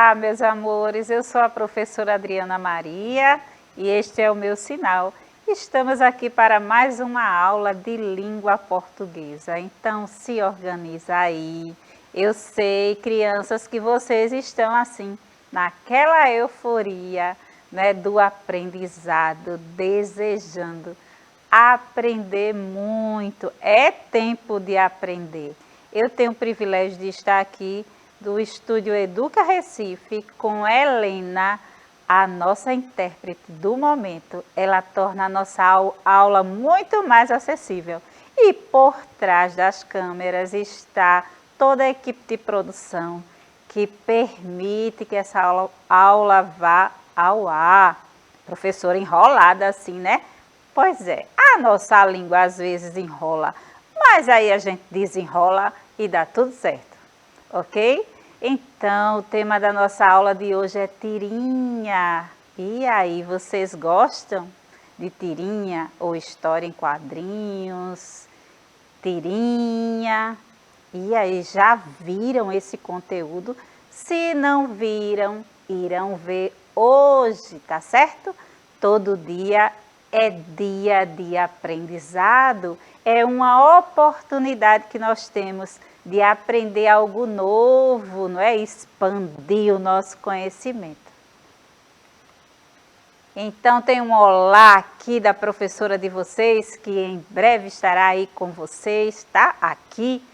Olá, meus amores, eu sou a professora Adriana Maria e este é o meu sinal. Estamos aqui para mais uma aula de língua portuguesa, então se organiza aí. Eu sei, crianças, que vocês estão assim, naquela euforia, né, do aprendizado, desejando aprender muito. É tempo de aprender. Eu tenho o privilégio de estar aqui do Estúdio Educa Recife com Helena, a nossa intérprete do momento. Ela torna a nossa aula muito mais acessível. E por trás das câmeras está toda a equipe de produção que permite que essa aula vá ao ar. Professora enrolada assim, né? Pois é, a nossa língua às vezes enrola, mas aí a gente desenrola e dá tudo certo, ok? Então, o tema da nossa aula de hoje é tirinha. E aí, vocês gostam de tirinha ou história em quadrinhos? Tirinha. E aí, já viram esse conteúdo? Se não viram, irão ver hoje, tá certo? Todo dia é dia de aprendizado, é uma oportunidade que nós temos de aprender algo novo, não é? Expandir o nosso conhecimento. Então tem um olá aqui da professora de vocês, que em breve estará aí com vocês, tá? Aqui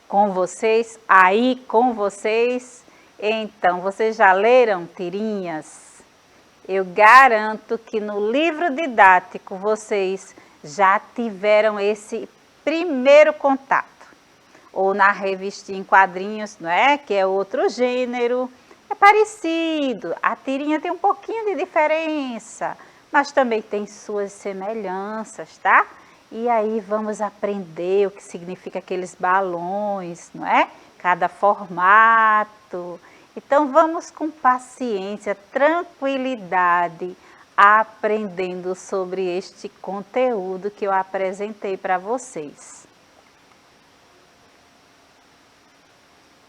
com vocês, aí com vocês. Então, vocês já leram tirinhas? Eu garanto que no livro didático vocês já tiveram esse primeiro contato. Ou na revistinha em quadrinhos, não é? Que é outro gênero. É parecido. A tirinha tem um pouquinho de diferença, mas também tem suas semelhanças, tá? E aí vamos aprender o que significa aqueles balões, não é? Cada formato. Então vamos com paciência, tranquilidade, aprendendo sobre este conteúdo que eu apresentei para vocês.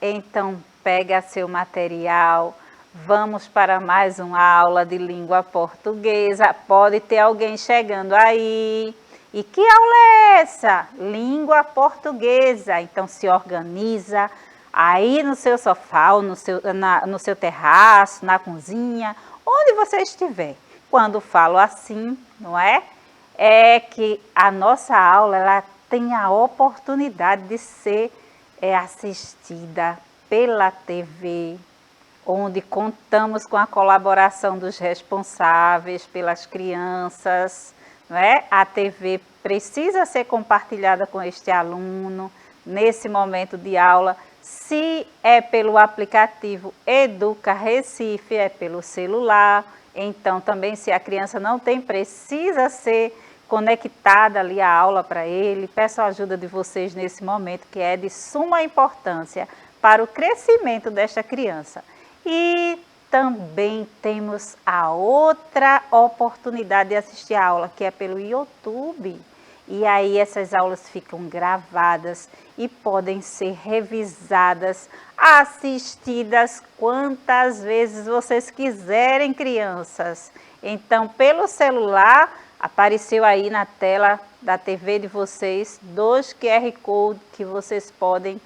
Então pega seu material, vamos para mais uma aula de língua portuguesa. Pode ter alguém chegando aí. E que aula é essa? Língua portuguesa. Então se organiza aí no seu sofá, ou no seu terraço, na cozinha, onde você estiver. Quando falo assim, não é? É que a nossa aula ela tem a oportunidade de ser assistida pela TV, onde contamos com a colaboração dos responsáveis, pelas crianças, não é? A TV precisa ser compartilhada com este aluno nesse momento de aula. Se é pelo aplicativo Educa Recife, é pelo celular. Então, também, se a criança não tem, precisa ser conectada ali a aula para ele. Peço a ajuda de vocês nesse momento, que é de suma importância para o crescimento desta criança. E também temos a outra oportunidade de assistir a aula, que é pelo YouTube. E aí essas aulas ficam gravadas e podem ser revisadas, assistidas quantas vezes vocês quiserem, crianças. Então, pelo celular, apareceu aí na tela da TV de vocês 2 QR Code que vocês podem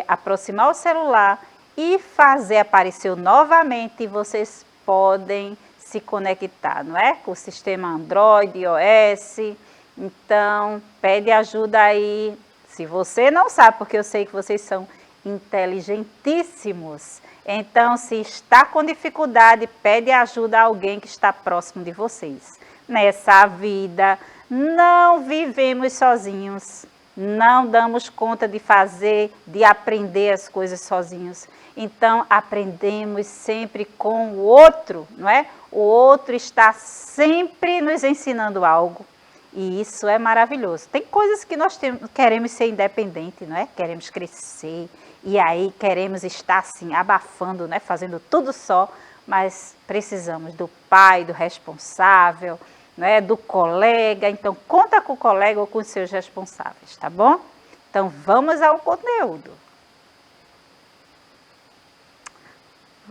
aproximar o celular e fazer aparecer novamente, e vocês podem se conectar, não é? Com o sistema Android, iOS. Então, pede ajuda aí. Se você não sabe, porque eu sei que vocês são inteligentíssimos. Então, se está com dificuldade, pede ajuda a alguém que está próximo de vocês. Nessa vida, não vivemos sozinhos. Não damos conta de fazer, de aprender as coisas sozinhos. Então, aprendemos sempre com o outro, não é? O outro está sempre nos ensinando algo. E isso é maravilhoso. Tem coisas que nós queremos ser independentes, não é? Queremos crescer. E aí queremos estar assim, abafando, né? Fazendo tudo só. Mas precisamos do pai, do responsável, não é? Do colega. Então, conta com o colega ou com os seus responsáveis, tá bom? Então, vamos ao conteúdo.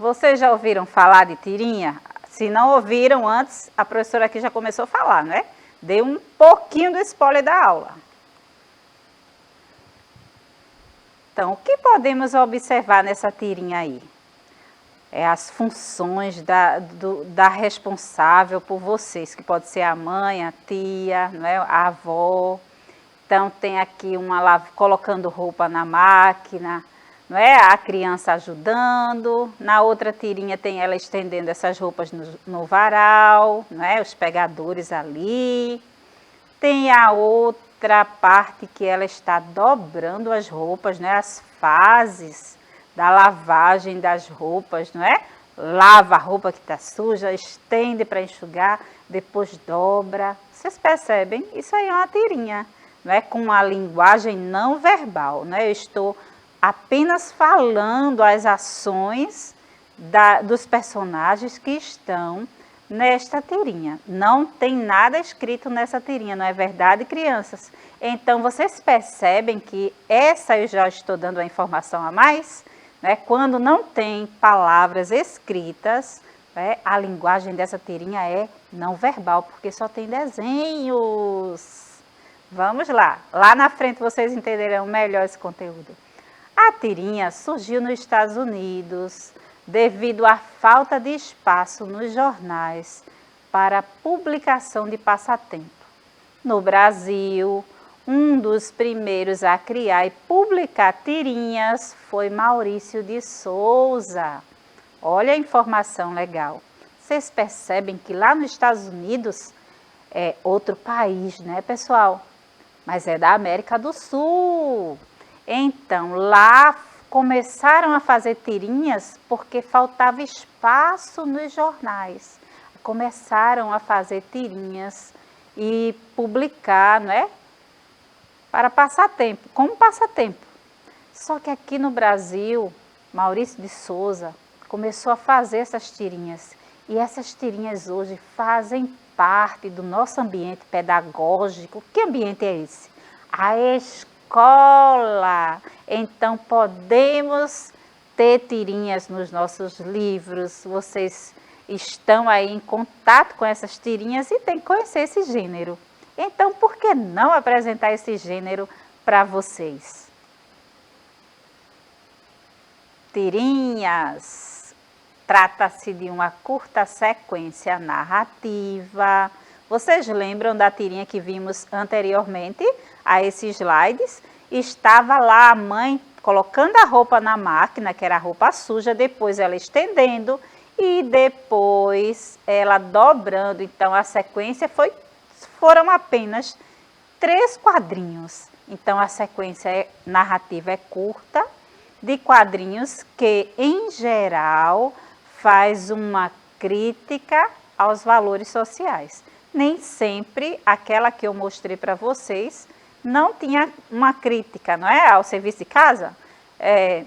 Vocês já ouviram falar de tirinha? Se não ouviram antes, a professora aqui já começou a falar, né? Dei um pouquinho do spoiler da aula. Então, o que podemos observar nessa tirinha aí? É as funções da responsável por vocês, que pode ser a mãe, a tia, não é? A avó. Então, tem aqui colocando roupa na máquina, não é? A criança ajudando. Na outra tirinha tem ela estendendo essas roupas no varal, não é? Os pegadores ali. Tem a outra parte que ela está dobrando as roupas, né? As fases da lavagem das roupas, não é? Lava a roupa que está suja, estende para enxugar, depois dobra. Vocês percebem? Isso aí é uma tirinha, não é? Com uma linguagem não verbal, não é? Eu estou apenas falando as ações dos personagens que estão nesta tirinha. Não tem nada escrito nessa tirinha, não é verdade, crianças? Então, vocês percebem que essa eu já estou dando a informação a mais? Né? Quando não tem palavras escritas, né, a linguagem dessa tirinha é não verbal, porque só tem desenhos. Vamos lá, lá na frente vocês entenderão melhor esse conteúdo. A tirinha surgiu nos Estados Unidos devido à falta de espaço nos jornais para publicação de passatempo. No Brasil, um dos primeiros a criar e publicar tirinhas foi Maurício de Souza. Olha a informação legal. Vocês percebem que lá nos Estados Unidos é outro país, né, pessoal? Mas é da América do Sul. Então, lá começaram a fazer tirinhas porque faltava espaço nos jornais. Começaram a fazer tirinhas e publicar, não é? Para passatempo, como passatempo. Só que aqui no Brasil, Maurício de Souza começou a fazer essas tirinhas. E essas tirinhas hoje fazem parte do nosso ambiente pedagógico. Que ambiente é esse? A escola. Então, podemos ter tirinhas nos nossos livros. Vocês estão aí em contato com essas tirinhas e tem que conhecer esse gênero. Então, por que não apresentar esse gênero para vocês? Tirinhas. Trata-se de uma curta sequência narrativa. Vocês lembram da tirinha que vimos anteriormente a esses slides? Estava lá a mãe colocando a roupa na máquina, que era a roupa suja, depois ela estendendo e depois ela dobrando. Então, a sequência foram apenas 3 quadrinhos. Então, a sequência narrativa é curta, de quadrinhos que, em geral, faz uma crítica aos valores sociais. Nem sempre aquela que eu mostrei para vocês não tinha uma crítica, não é? Ao serviço de casa,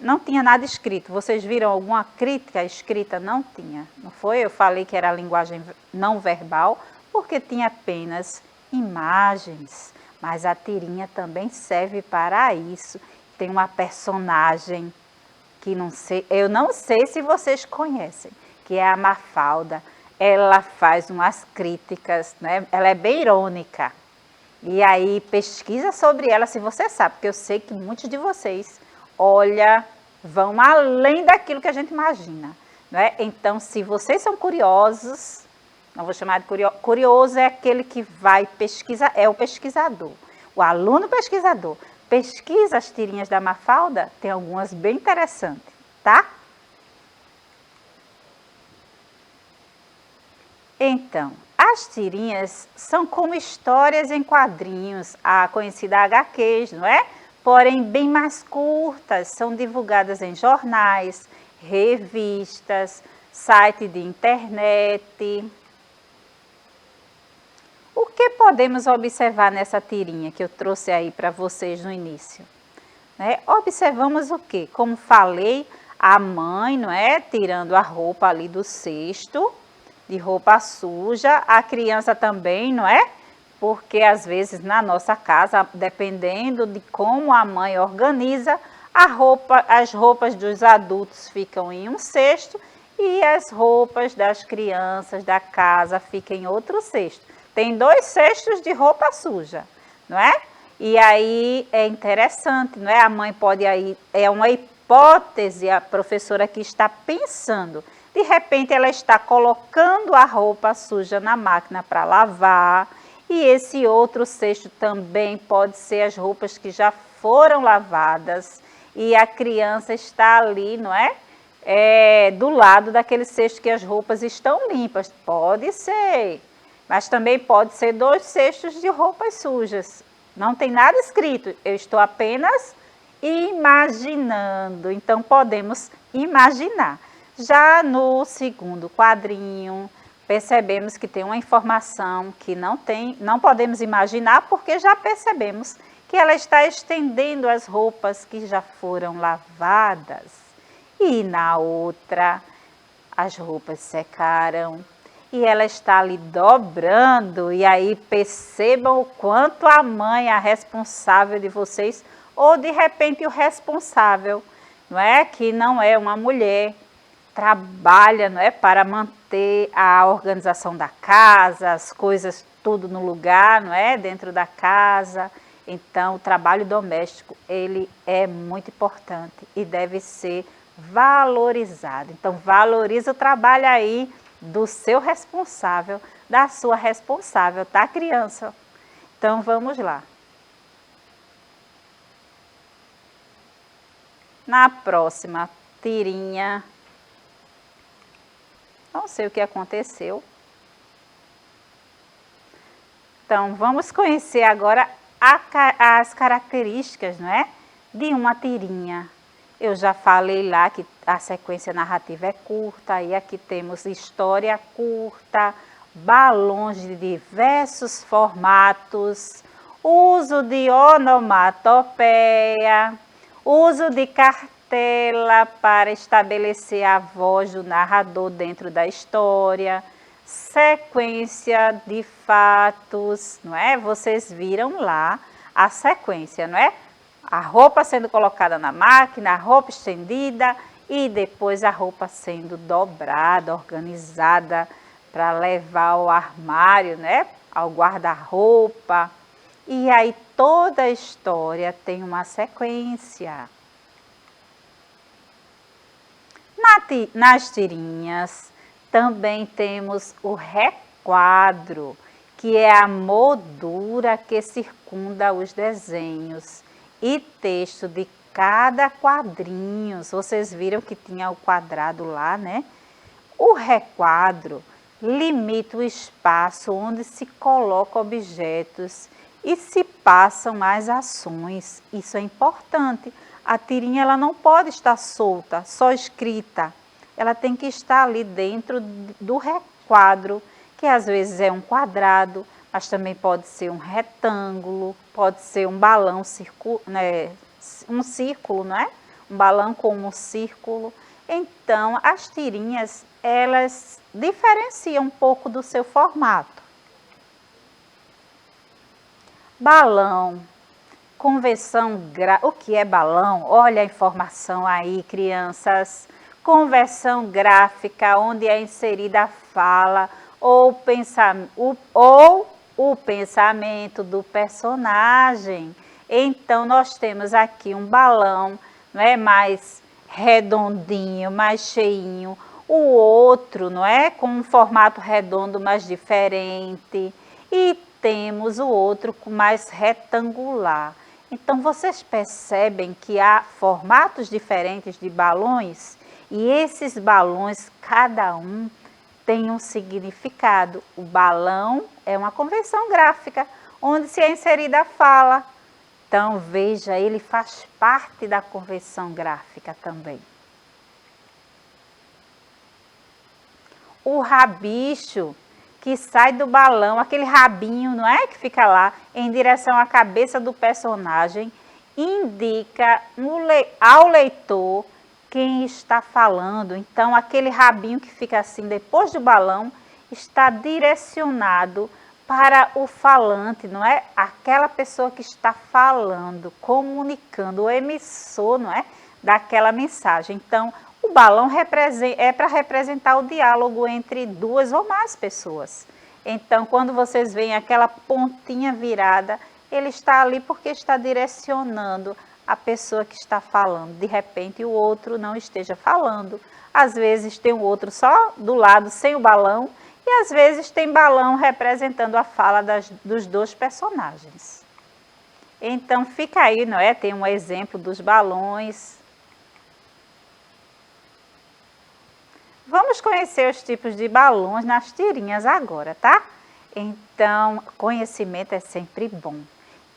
não tinha nada escrito. Vocês viram alguma crítica escrita? Não tinha, não foi? Eu falei que era a linguagem não verbal, porque tinha apenas imagens, mas a tirinha também serve para isso. Tem uma personagem que eu não sei se vocês conhecem, que é a Mafalda. Ela faz umas críticas, né? Ela é bem irônica. E aí pesquisa sobre ela se você sabe, porque eu sei que muitos de vocês, vão além daquilo que a gente imagina, não é? Então, se vocês são curiosos, não vou chamar de curioso, curioso é aquele que vai pesquisar, é o pesquisador, o aluno pesquisador. Pesquisa as tirinhas da Mafalda, tem algumas bem interessantes, tá? Então, as tirinhas são como histórias em quadrinhos, a conhecida HQs, não é? Porém, bem mais curtas, são divulgadas em jornais, revistas, site de internet. O que podemos observar nessa tirinha que eu trouxe aí para vocês no início? Observamos o quê? Como falei, a mãe, não é? Tirando a roupa ali do cesto, de roupa suja, a criança também, não é? Porque às vezes na nossa casa, dependendo de como a mãe organiza, as roupas dos adultos ficam em um cesto e as roupas das crianças da casa ficam em outro cesto. Tem 2 cestos de roupa suja, não é? E aí é interessante, não é? A mãe pode aí, é uma hipótese, a professora aqui está pensando. De repente ela está colocando a roupa suja na máquina para lavar, e esse outro cesto também pode ser as roupas que já foram lavadas, e a criança está ali, não é? Do lado daquele cesto que as roupas estão limpas. Pode ser, mas também pode ser 2 cestos de roupas sujas. Não tem nada escrito, eu estou apenas imaginando. Então, podemos imaginar. Já no segundo quadrinho, percebemos que tem uma informação que não podemos imaginar, porque já percebemos que ela está estendendo as roupas que já foram lavadas. E na outra, as roupas secaram e ela está ali dobrando. E aí percebam o quanto a mãe é a responsável de vocês, ou de repente o responsável, não é? Que não é uma mulher, trabalha, não é? Para manter a organização da casa, as coisas tudo no lugar, não é? Dentro da casa. Então, o trabalho doméstico, ele é muito importante e deve ser valorizado. Então, valoriza o trabalho aí do seu responsável, da sua responsável, tá, criança? Então, vamos lá. Na próxima tirinha, não sei o que aconteceu. Então, vamos conhecer agora as características, não é? De uma tirinha. Eu já falei lá que a sequência narrativa é curta, e aqui temos história curta, balões de diversos formatos, uso de onomatopeia, uso de cartela para estabelecer a voz do narrador dentro da história, sequência de fatos, não é? Vocês viram lá a sequência, não é? A roupa sendo colocada na máquina, a roupa estendida e depois a roupa sendo dobrada, organizada para levar ao armário, né? Ao guarda-roupa. E aí toda a história tem uma sequência. Nas tirinhas também temos o requadro, que é a moldura que circunda os desenhos e texto de cada quadrinho. Vocês viram que tinha o quadrado lá, né? O requadro limita o espaço onde se colocam objetos e se passam as ações. Isso é importante. A tirinha ela não pode estar solta, só escrita. Ela tem que estar ali dentro do requadro, que às vezes é um quadrado, mas também pode ser um retângulo, pode ser um balão, um círculo, não é? Um balão com um círculo. Então, as tirinhas, elas diferenciam um pouco do seu formato. Balão, conversão gráfica. O que é balão? Olha a informação aí, crianças. Conversão gráfica, onde é inserida a fala ou o pensamento do personagem. Então, nós temos aqui um balão, não é, mais redondinho, mais cheinho. O outro, não é, com um formato redondo, mais diferente. E temos o outro com mais retangular. Então, vocês percebem que há formatos diferentes de balões, e esses balões, cada um tem um significado. O balão é uma convenção gráfica, onde se é inserida a fala. Então, veja, ele faz parte da convenção gráfica também. O rabicho que sai do balão, aquele rabinho, não é? Que fica lá em direção à cabeça do personagem, indica ao leitor quem está falando. Então, aquele rabinho que fica assim depois do balão está direcionado para o falante, não é? Aquela pessoa que está falando, comunicando, o emissor, não é? Daquela mensagem. Então, O balão é para representar o diálogo entre duas ou mais pessoas. Então, quando vocês veem aquela pontinha virada, ele está ali porque está direcionando a pessoa que está falando. De repente, o outro não esteja falando. Às vezes tem o outro só do lado, sem o balão, e às vezes tem balão representando a fala dos dois personagens. Então, fica aí, não é? Tem um exemplo dos balões. Vamos conhecer os tipos de balões nas tirinhas agora, tá? Então, conhecimento é sempre bom.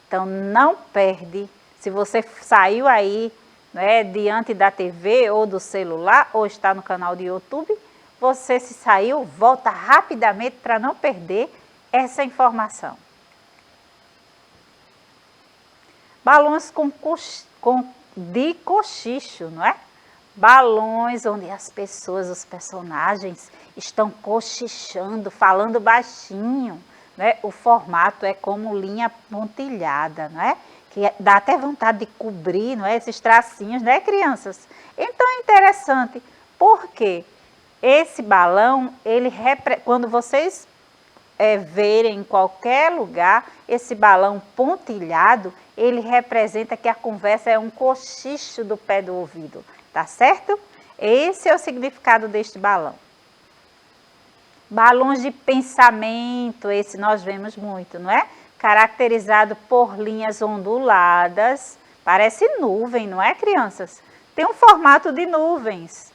Então, não perde. Se você saiu aí, né, diante da TV ou do celular, ou está no canal do YouTube, você se saiu, volta rapidamente para não perder essa informação. Balões de cochicho, não é? Balões onde as pessoas, os personagens, estão cochichando, falando baixinho, né? O formato é como linha pontilhada, não é? Que dá até vontade de cobrir, não é? Esses tracinhos, né, crianças? Então é interessante, porque esse balão, quando vocês verem em qualquer lugar, esse balão pontilhado, ele representa que a conversa é um cochicho do pé do ouvido. Tá certo? Esse é o significado deste balão. Balões de pensamento, esse nós vemos muito, não é? Caracterizado por linhas onduladas, parece nuvem, não é, crianças? Tem um formato de nuvens.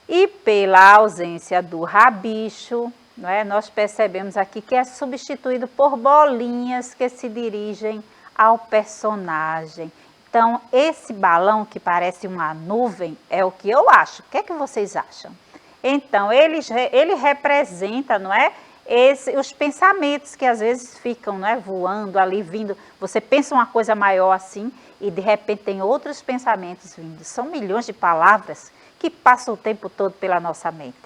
E pela ausência do rabicho, não é? Nós percebemos aqui que é substituído por bolinhas que se dirigem ao personagem. Então, esse balão que parece uma nuvem é o que eu acho. O que é que vocês acham? Então, ele representa, não é? Os pensamentos que às vezes ficam, não é, voando ali, vindo. Você pensa uma coisa maior assim e de repente tem outros pensamentos vindo. São milhões de palavras que passam o tempo todo pela nossa mente.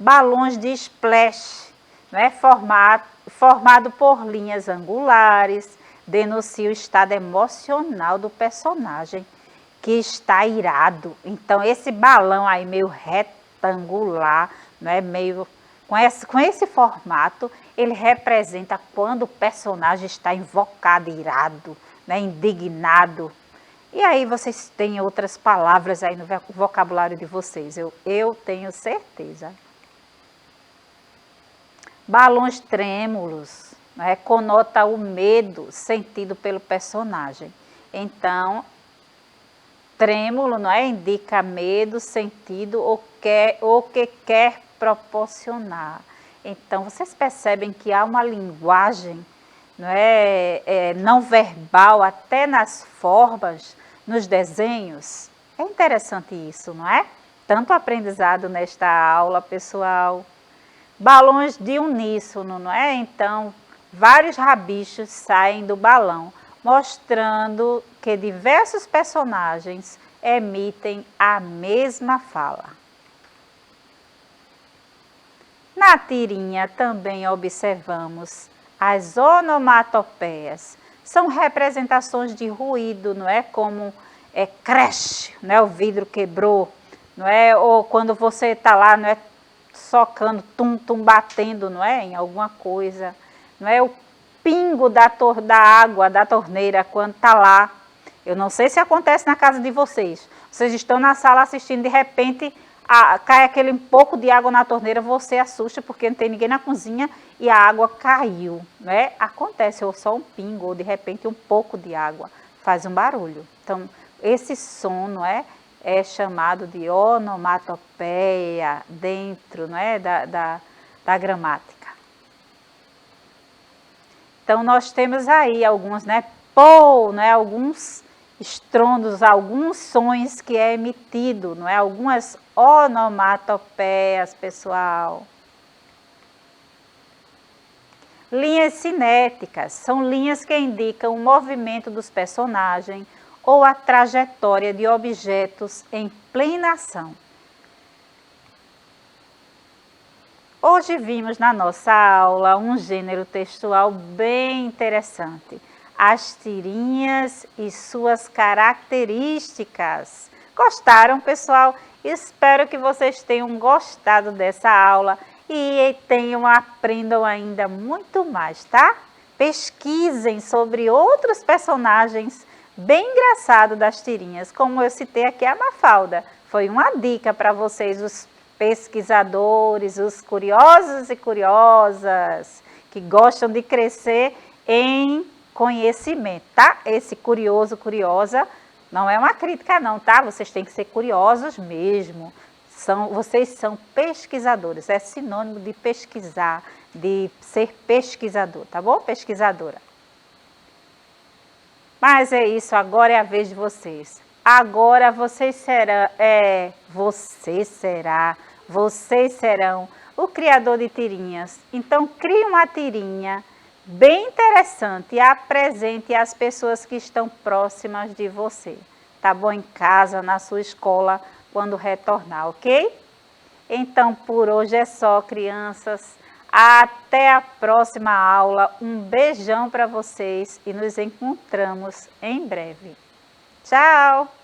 Balões de splash, não é? Formado por linhas angulares, denuncia o estado emocional do personagem, que está irado. Então, esse balão aí meio retangular, não é? Meio com esse formato, ele representa quando o personagem está invocado, irado, né? Indignado. E aí vocês têm outras palavras aí no vocabulário de vocês, eu tenho certeza. Balões trêmulos, né, conota o medo sentido pelo personagem. Então, trêmulo, não é, indica medo sentido ou que quer proporcionar. Então, vocês percebem que há uma linguagem, não é, não verbal, até nas formas, nos desenhos. É interessante isso, não é? Tanto aprendizado nesta aula, pessoal. Balões de uníssono, não é? Então, vários rabichos saem do balão, mostrando que diversos personagens emitem a mesma fala. Na tirinha também observamos as onomatopeias. São representações de ruído, não é? Como crash, não é? O vidro quebrou, não é? Ou quando você está lá, não é? Socando, tum, batendo, não é? Em alguma coisa, não é? O pingo da água da torneira quando está lá. Eu não sei se acontece na casa de vocês. Vocês estão na sala assistindo, de repente cai aquele pouco de água na torneira, você assusta porque não tem ninguém na cozinha e a água caiu, não é? Acontece, ou só um pingo, ou de repente um pouco de água faz um barulho. Então, esse som, não é? É chamado de onomatopeia dentro, não é, da gramática. Então, nós temos aí alguns, né, não é, alguns estrondos, alguns sons que é emitido, não é, algumas onomatopeias, pessoal. Linhas cinéticas são linhas que indicam o movimento dos personagens ou a trajetória de objetos em plena ação. Hoje vimos na nossa aula um gênero textual bem interessante, as tirinhas e suas características. Gostaram, pessoal? Espero que vocês tenham gostado dessa aula e aprendam ainda muito mais, tá? Pesquisem sobre outros personagens bem engraçados das tirinhas, como eu citei aqui a Mafalda. Foi uma dica para vocês, os pesquisadores, os curiosos e curiosas, que gostam de crescer em conhecimento, tá? Esse curioso, curiosa, não é uma crítica não, tá? Vocês têm que ser curiosos mesmo. Vocês são pesquisadores, é sinônimo de pesquisar, de ser pesquisador, tá bom? Pesquisadora. Mas é isso, agora é a vez de vocês. Agora vocês serão o criador de tirinhas. Então crie uma tirinha bem interessante e apresente às pessoas que estão próximas de você. Tá bom? Em casa, na sua escola, quando retornar, ok? Então por hoje é só, crianças. Até a próxima aula. Um beijão para vocês e nos encontramos em breve. Tchau!